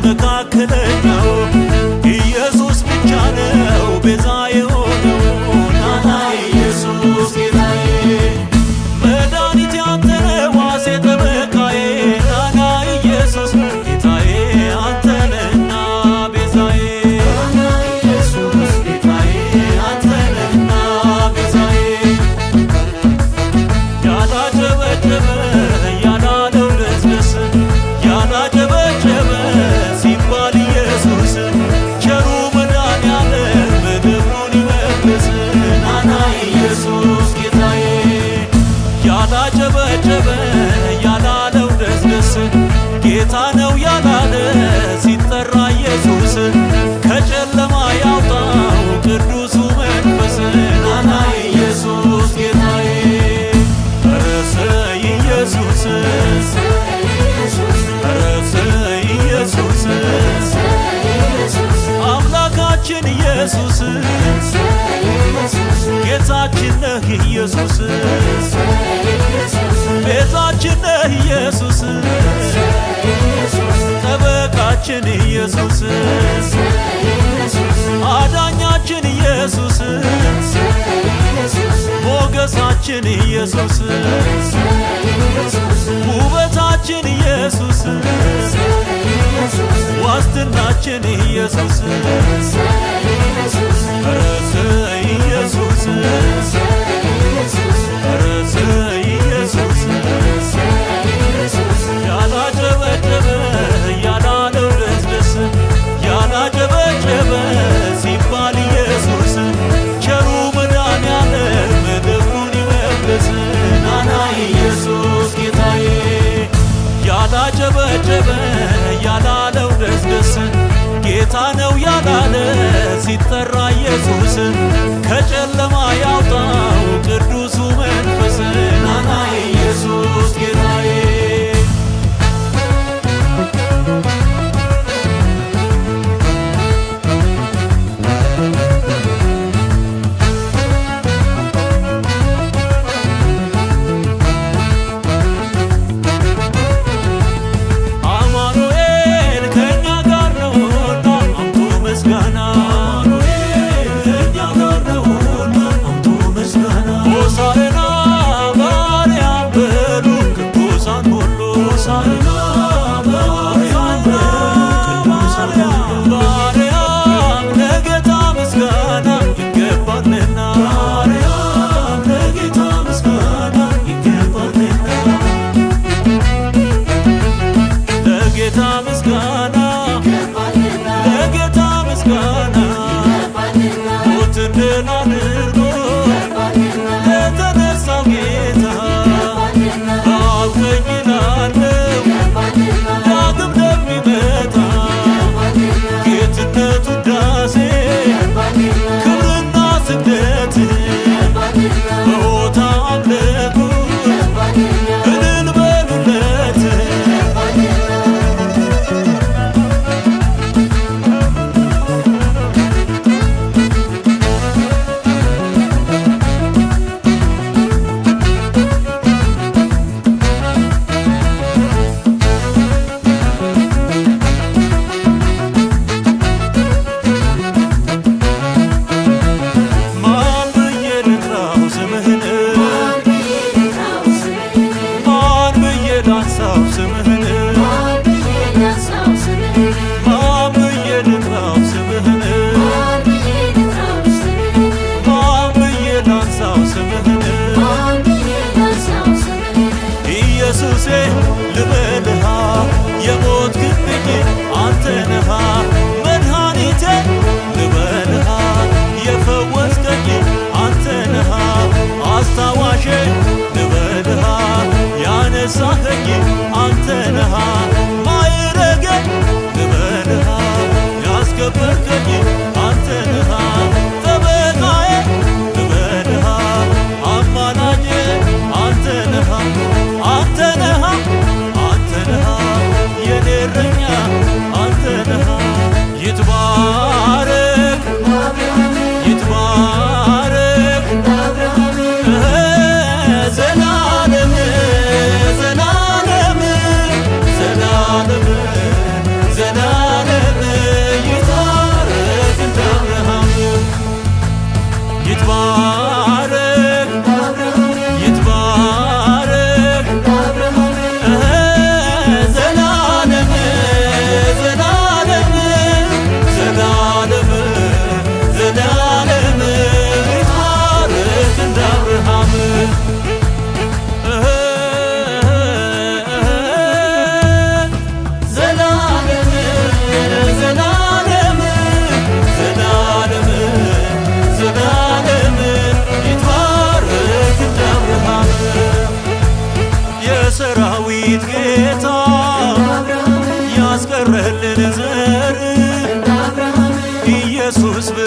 መካከለኛው ኢየሱስ ብቻ ነው ቤዛ የሆነው ናና ኢየሱስ ጌታዬ መድኃኒቴ አንተነህ ዋሴ ጠበቃዬ ናና ኢየሱስ ጌታዬ አንተነህና ቤዛዬ ናና ኢየሱስ ጌታዬ አንተነህና ቤዛዬ ያላጨበጨበ ያላለው ደስደስ ያላጨበጨበ ሲባል ኢየሱስ ቸሩ መድኃኒዓለም ምድሩን ይመልስ ናና ኢየሱስ ጌታዬ ያላጨበጨበ ያላለው ደስደስ ጌታ ነው ያላለ ሲጠራ ኢየሱስ ከጨለማ ያውጣው ቅዱሱ መንፈስ ናና ኢየሱስ ጌታዬ ረሰይ ኢየሱስ ረሰይ ኢየሱስ አምላካችን ኢየሱስ ጌታችን ነህ ኢየሱስ ቤዛችን ነህ ኢየሱስ ጠበቃችን ኢየሱስ አዳኛችን ኢየሱስ ሞገሳችን ኢየሱስ ውበታችን ኢየሱስ ዋስትናችን ኢየሱስ ረሰይ ኢየሱስ ረሰይ ኢየሱስ ያላጨበጨበ ያላለው ደስደስ ያላጨበጨበ ሲባል ኢየሱስ ቸሩ መድኃኒዓለም ምድሩን ይመልስ ናና ኢየሱስ ጌታዬ ያላጨበጨበ ያላለው ደስደስ ጌታ ነው ያላለ ሲጠራ ኢየሱስ ከጨለማ ያውጣው ቅዱሱ መንፈስ ናና ኢየሱስ ጌታዬ ልበልሃ የሞት ግብኝ አንተ ነሃ መድኃኒቴ ልበልሃ የፈወስከኝ አንተ ነሃ አስታዋሼ ልበልሃ ያነሳኸኝ አንተ ነሃ ማዕረጌ ልበልሃ ያስከበርከኝ አንተ ነሃ ጠበቃዬ ልበልሃ አማላጄ አንተ ነሃ አንተ ነሃ አንተ ነሃ የኔ እረኛ አንተ ነሃ ይትባረክ ይትባረክ ዘላለም ዘላለም ዘላለም ዘላለም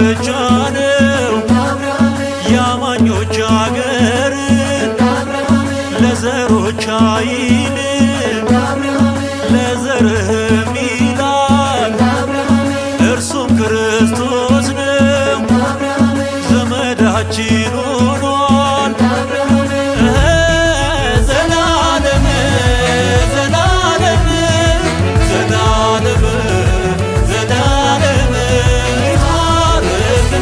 ብቻ ነው የአማኞች አገር ለዘሮች አይልም ለዘርህም ይላል እርሱም ክርስቶስ ነው ዘመዳችን ሆኗል ዘላለም ዘላለም ዘላለም ዘላለም ይባረክ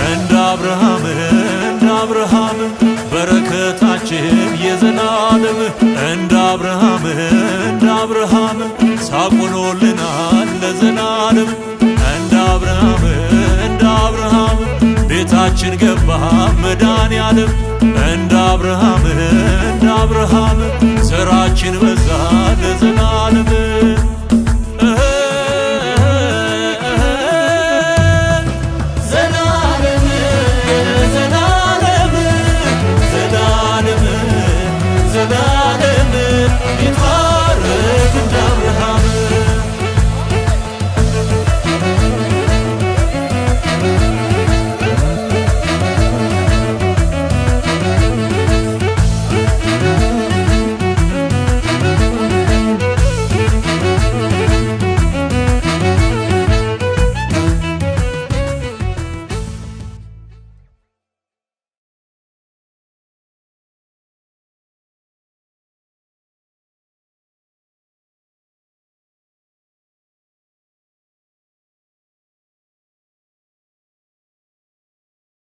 እንደ አብርሃም እንደ አብርሃም በረከታችን የዘላለም እንደ አብርሃም ሳቁኖልናል ለዘላለም እንደ አብርሃም ቤታችን ገባ መድኃኔዓለም እንደ አብርሃም ዘራችን በዛ